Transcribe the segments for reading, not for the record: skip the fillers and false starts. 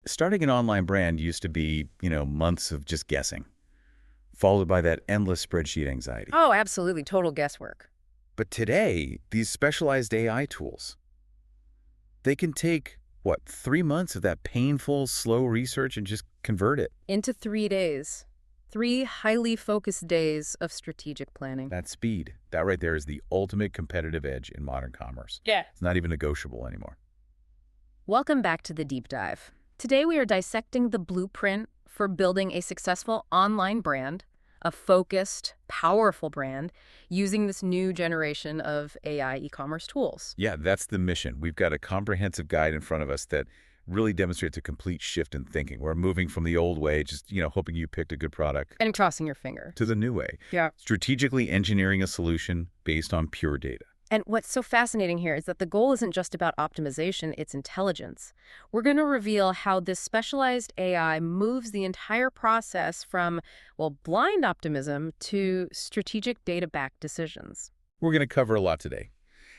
Starting an online brand used to be, months of just guessing, followed by that endless spreadsheet anxiety. Oh, absolutely. Total guesswork. But today, these specialized AI tools, they can take, 3 months of that painful, slow research and just convert it. Into 3 days. 3 highly focused days of strategic planning. That speed, that right there is the ultimate competitive edge in modern commerce. Yeah. It's not even negotiable anymore. Welcome back to the deep dive. Today we are dissecting the blueprint for building a successful online brand, a focused, powerful brand, using this new generation of AI e-commerce tools. Yeah, that's the mission. We've got a comprehensive guide in front of us that really demonstrates a complete shift in thinking. We're moving from the old way, just, hoping you picked a good product, And crossing your finger. to the new way. Yeah. Strategically engineering a solution based on pure data. And what's so fascinating here is that the goal isn't just about optimization, it's intelligence. We're going to reveal how this specialized AI moves the entire process from, blind optimism to strategic data-backed decisions. We're going to cover a lot today.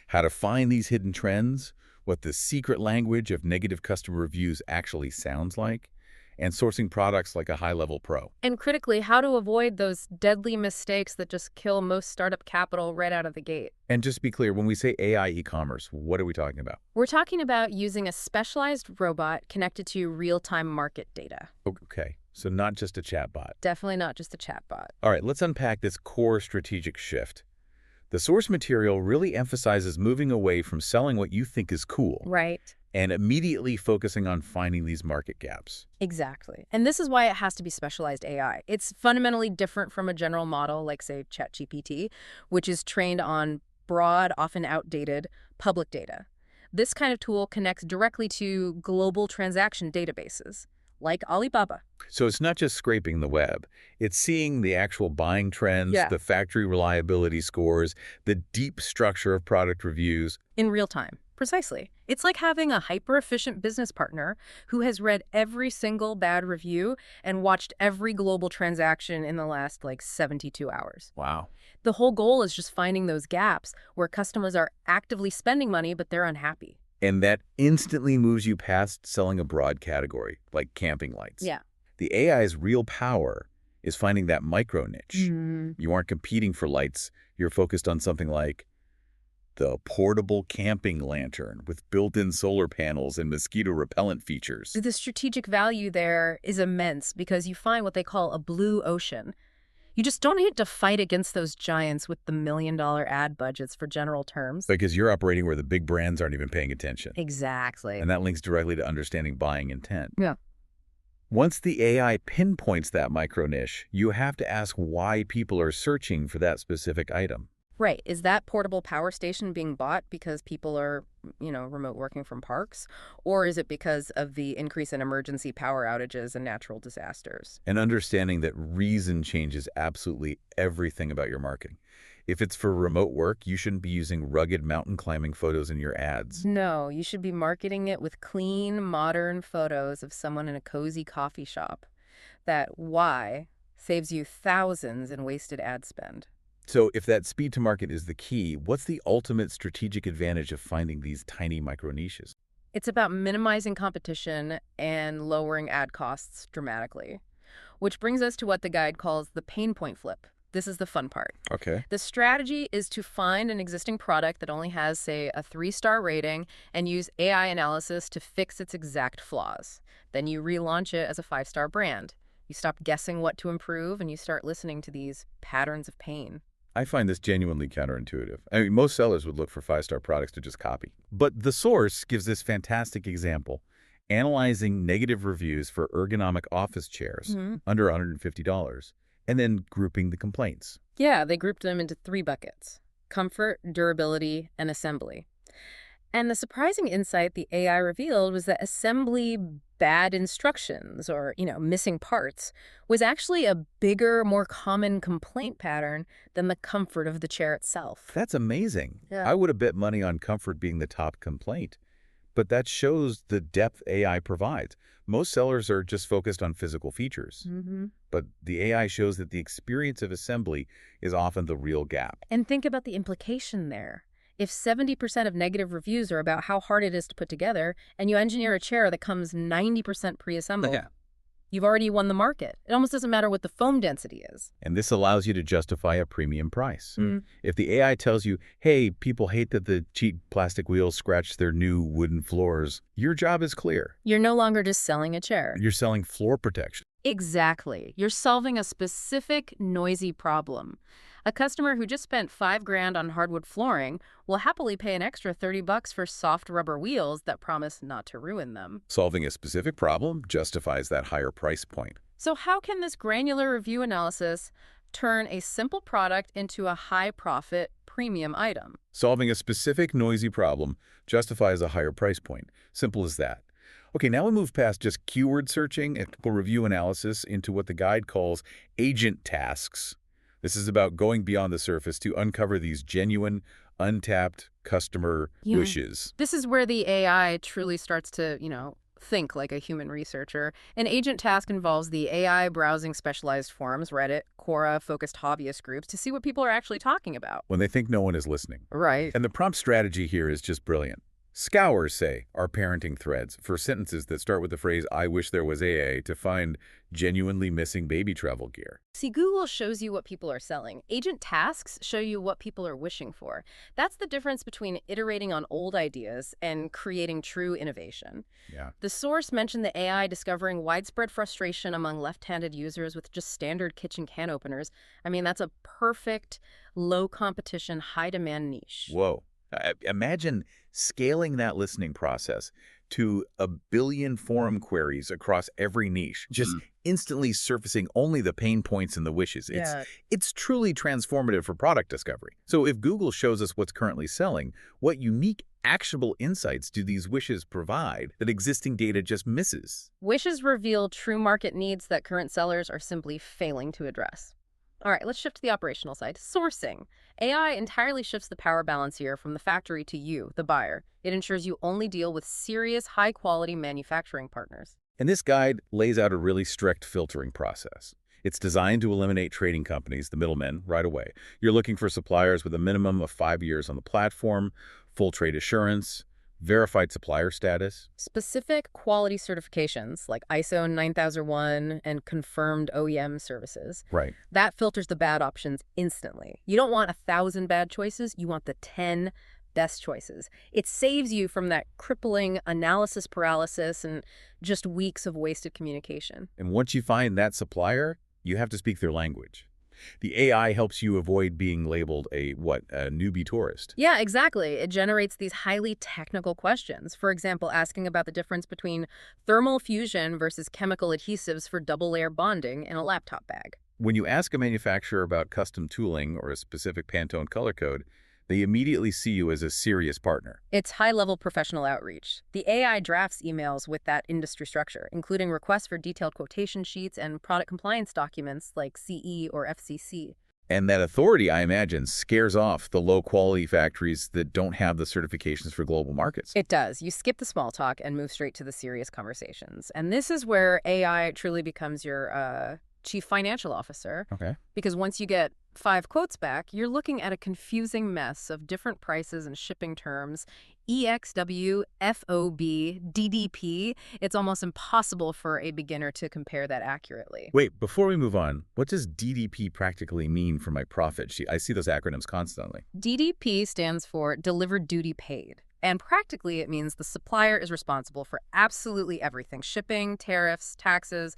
How to find these hidden trends, what the secret language of negative customer reviews actually sounds like, and sourcing products like a high-level pro. And critically, how to avoid those deadly mistakes that just kill most startup capital right out of the gate. And just to be clear, when we say AI e-commerce, what are we talking about? We're talking about using a specialized robot connected to real-time market data. Okay, so not just a chatbot. Definitely not just a chatbot. All right, let's unpack this core strategic shift. The source material really emphasizes moving away from selling what you think is cool Right. and immediately focusing on finding these market gaps. Exactly. And this is why it has to be specialized AI. It's fundamentally different from a general model like, say, ChatGPT, which is trained on broad, often outdated, public data. This kind of tool connects directly to global transaction databases, like Alibaba. So it's not just scraping the web. It's seeing the actual buying trends, Yeah. the factory reliability scores, the deep structure of product reviews. In real time. Precisely. It's like having a hyper-efficient business partner who has read every single bad review and watched every global transaction in the last, 72 hours. Wow. The whole goal is just finding those gaps where customers are actively spending money, but they're unhappy. And that instantly moves you past selling a broad category, like camping lights. Yeah. The AI's real power is finding that micro-niche. You aren't competing for lights. You're focused on something like the portable camping lantern with built-in solar panels and mosquito repellent features. The strategic value there is immense because you find what they call a blue ocean. You just don't need to fight against those giants with the million-dollar ad budgets for general terms. Because you're operating where the big brands aren't even paying attention. Exactly. And that links directly to understanding buying intent. Yeah. Once the AI pinpoints that micro-niche, you have to ask why people are searching for that specific item. Right. Is that portable power station being bought because people are, remote working from parks? Or is it because of the increase in emergency power outages and natural disasters? And understanding that reason changes absolutely everything about your marketing. If it's for remote work, you shouldn't be using rugged mountain climbing photos in your ads. No, you should be marketing it with clean, modern photos of someone in a cozy coffee shop. That why saves you thousands in wasted ad spend. So if that speed to market is the key, what's the ultimate strategic advantage of finding these tiny micro-niches? It's about minimizing competition and lowering ad costs dramatically. Which brings us to what the guide calls the pain point flip. This is the fun part. Okay. The strategy is to find an existing product that only has, say, a 3-star rating and use AI analysis to fix its exact flaws. Then you relaunch it as a 5-star brand. You stop guessing what to improve and you start listening to these patterns of pain. I find this genuinely counterintuitive. I mean, most sellers would look for 5-star products to just copy. But the source gives this fantastic example, analyzing negative reviews for ergonomic office chairs under $150, and then grouping the complaints. Yeah, they grouped them into 3 buckets: comfort, durability, and assembly. And the surprising insight the AI revealed was that assembly bad instructions or, missing parts was actually a bigger, more common complaint pattern than the comfort of the chair itself. That's amazing. Yeah. I would have bet money on comfort being the top complaint. But that shows the depth AI provides. Most sellers are just focused on physical features. But the AI shows that the experience of assembly is often the real gap. And think about the implication there. If 70% of negative reviews are about how hard it is to put together, and you engineer a chair that comes 90% pre-assembled, Yeah. you've already won the market. It almost doesn't matter what the foam density is. And this allows you to justify a premium price. Mm. If the AI tells you, hey, people hate that the cheap plastic wheels scratch their new wooden floors, your job is clear. You're no longer just selling a chair. You're selling floor protection. Exactly. You're solving a specific noisy problem. A customer who just spent $5,000 on hardwood flooring will happily pay an extra $30 for soft rubber wheels that promise not to ruin them. Solving a specific problem justifies that higher price point. So how can this granular review analysis turn a simple product into a high-profit premium item? Solving a specific noisy problem justifies a higher price point. Simple as that. Okay, now we move past just keyword searching and technical review analysis into what the guide calls agent tasks. This is about going beyond the surface to uncover these genuine, untapped customer wishes. This is where the AI truly starts to, think like a human researcher. An agent task involves the AI browsing specialized forums, Reddit, Quora-focused hobbyist groups to see what people are actually talking about. When they think no one is listening. Right. And the prompt strategy here is just brilliant. Scour, say, our parenting threads for sentences that start with the phrase, I wish there was AA, to find genuinely missing baby travel gear. See, Google shows you what people are selling. Agent tasks show you what people are wishing for. That's the difference between iterating on old ideas and creating true innovation. Yeah. The source mentioned the AI discovering widespread frustration among left-handed users with just standard kitchen can openers. I mean, that's a perfect low-competition, high-demand niche. Whoa. Imagine scaling that listening process to 1 billion forum queries across every niche, just instantly surfacing only the pain points and the wishes. It's truly transformative for product discovery. So if Google shows us what's currently selling, what unique actionable insights do these wishes provide that existing data just misses? Wishes reveal true market needs that current sellers are simply failing to address. All right, let's shift to the operational side. Sourcing. AI entirely shifts the power balance here from the factory to you, the buyer. It ensures you only deal with serious, high-quality manufacturing partners. And this guide lays out a really strict filtering process. It's designed to eliminate trading companies, the middlemen, right away. You're looking for suppliers with a minimum of 5 years on the platform, full trade assurance, verified supplier status. Specific quality certifications like ISO 9001 and confirmed OEM services. Right. That filters the bad options instantly. You don't want 1,000 bad choices. You want the 10 best choices. It saves you from that crippling analysis paralysis and just weeks of wasted communication. And once you find that supplier, you have to speak their language. The AI helps you avoid being labeled a newbie tourist. Yeah, exactly. It generates these highly technical questions. For example, asking about the difference between thermal fusion versus chemical adhesives for double-layer bonding in a laptop bag. When you ask a manufacturer about custom tooling or a specific Pantone color code, they immediately see you as a serious partner. It's high-level professional outreach. The AI drafts emails with that industry structure, including requests for detailed quotation sheets and product compliance documents like CE or FCC. And that authority, I imagine, scares off the low-quality factories that don't have the certifications for global markets. It does. You skip the small talk and move straight to the serious conversations. And this is where AI truly becomes your chief financial officer. Okay. Because once you get 5 quotes back, you're looking at a confusing mess of different prices and shipping terms, EXW, FOB, DDP. It's almost impossible for a beginner to compare that accurately. Wait, before we move on, what does DDP practically mean for my profit sheet? I see those acronyms constantly. DDP stands for Delivered Duty Paid. And practically, it means the supplier is responsible for absolutely everything, shipping, tariffs, taxes,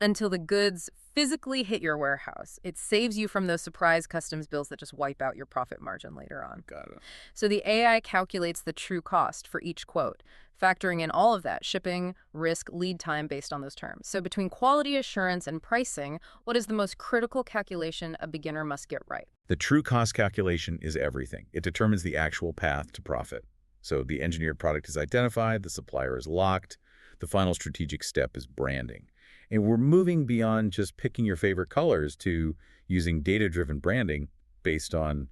until the goods physically hit your warehouse. It saves you from those surprise customs bills that just wipe out your profit margin later on. Got it. So the AI calculates the true cost for each quote, factoring in all of that, shipping, risk, lead time based on those terms. So between quality assurance and pricing, what is the most critical calculation a beginner must get right? The true cost calculation is everything. It determines the actual path to profit. So the engineered product is identified, the supplier is locked, the final strategic step is branding. And we're moving beyond just picking your favorite colors to using data-driven branding based on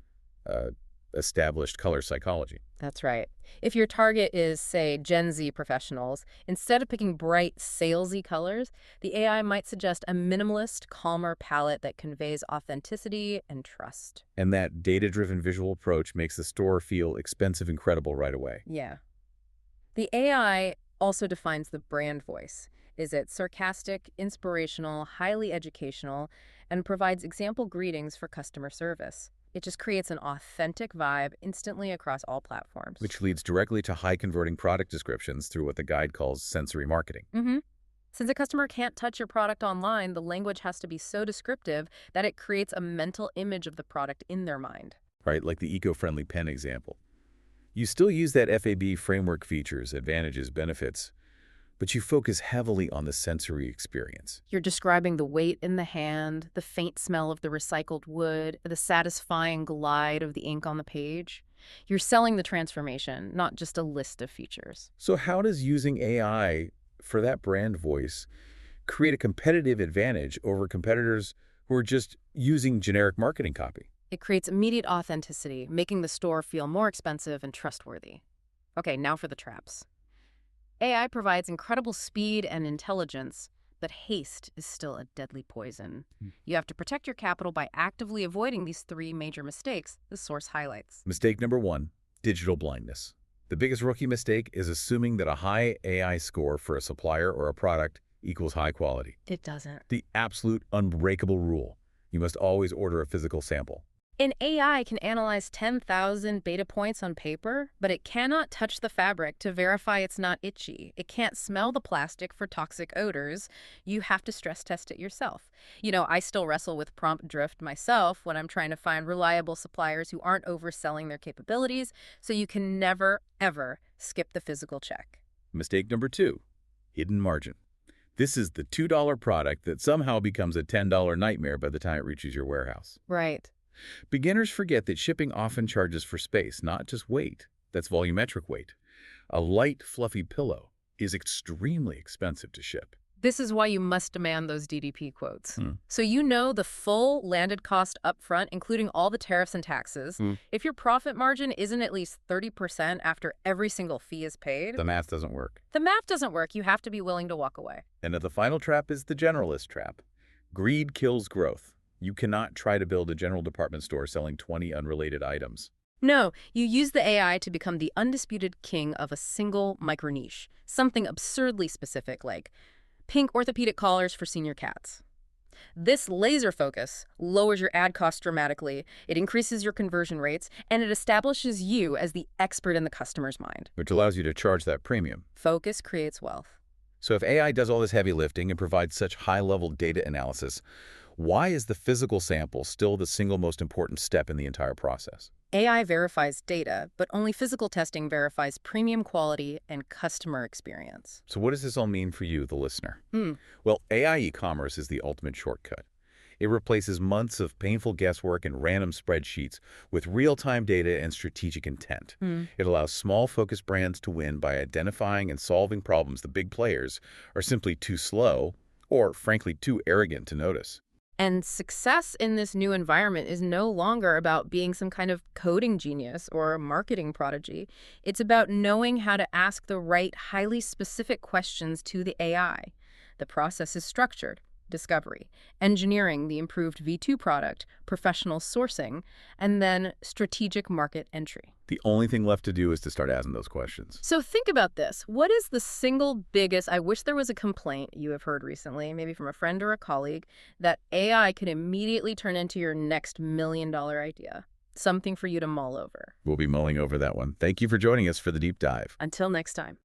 a established color psychology. That's right. If your target is, say, Gen Z professionals, instead of picking bright, salesy colors, the AI might suggest a minimalist, calmer palette that conveys authenticity and trust. And that data-driven visual approach makes the store feel expensive and credible right away. Yeah. The AI also defines the brand voice. Is it sarcastic, inspirational, highly educational, and provides example greetings for customer service? It just creates an authentic vibe instantly across all platforms. Which leads directly to high-converting product descriptions through what the guide calls sensory marketing. Since a customer can't touch your product online, the language has to be so descriptive that it creates a mental image of the product in their mind. Right, like the eco-friendly pen example. You still use that FAB framework features, advantages, benefits, but you focus heavily on the sensory experience. You're describing the weight in the hand, the faint smell of the recycled wood, the satisfying glide of the ink on the page. You're selling the transformation, not just a list of features. So how does using AI for that brand voice create a competitive advantage over competitors who are just using generic marketing copy? It creates immediate authenticity, making the store feel more expensive and trustworthy. Okay, now for the traps. AI provides incredible speed and intelligence, but haste is still a deadly poison. You have to protect your capital by actively avoiding these three major mistakes the source highlights. Mistake number 1, digital blindness. The biggest rookie mistake is assuming that a high AI score for a supplier or a product equals high quality. It doesn't. The absolute unbreakable rule. You must always order a physical sample. An AI can analyze 10,000 data points on paper, but it cannot touch the fabric to verify it's not itchy. It can't smell the plastic for toxic odors. You have to stress test it yourself. I still wrestle with prompt drift myself when I'm trying to find reliable suppliers who aren't overselling their capabilities, so you can never, ever skip the physical check. Mistake number 2, hidden margin. This is the $2 product that somehow becomes a $10 nightmare by the time it reaches your warehouse. Right. Beginners forget that shipping often charges for space, not just weight. That's volumetric weight. A light, fluffy pillow is extremely expensive to ship. This is why you must demand those DDP quotes. So you know the full landed cost upfront, including all the tariffs and taxes. If your profit margin isn't at least 30% after every single fee is paid, The math doesn't work. the math doesn't work. You have to be willing to walk away. And the final trap is the generalist trap. Greed kills growth. You cannot try to build a general department store selling 20 unrelated items. No, you use the AI to become the undisputed king of a single micro-niche, something absurdly specific like pink orthopedic collars for senior cats. This laser focus lowers your ad cost dramatically, it increases your conversion rates, and it establishes you as the expert in the customer's mind. Which allows you to charge that premium. Focus creates wealth. So if AI does all this heavy lifting and provides such high-level data analysis, why is the physical sample still the single most important step in the entire process? AI verifies data, but only physical testing verifies premium quality and customer experience. So what does this all mean for you, the listener? Well, AI e-commerce is the ultimate shortcut. It replaces months of painful guesswork and random spreadsheets with real-time data and strategic intent. It allows small, focused brands to win by identifying and solving problems the big players are simply too slow or, frankly, too arrogant to notice. And success in this new environment is no longer about being some kind of coding genius or a marketing prodigy. It's about knowing how to ask the right, highly specific questions to the AI. The process is structured. Discovery, engineering the improved V2 product, professional sourcing, and then strategic market entry. The only thing left to do is to start asking those questions. So think about this. What is the single biggest, I wish there was a complaint you have heard recently, maybe from a friend or a colleague, that AI could immediately turn into your next $1 million idea? Something for you to mull over. We'll be mulling over that one. Thank you for joining us for the deep dive. Until next time.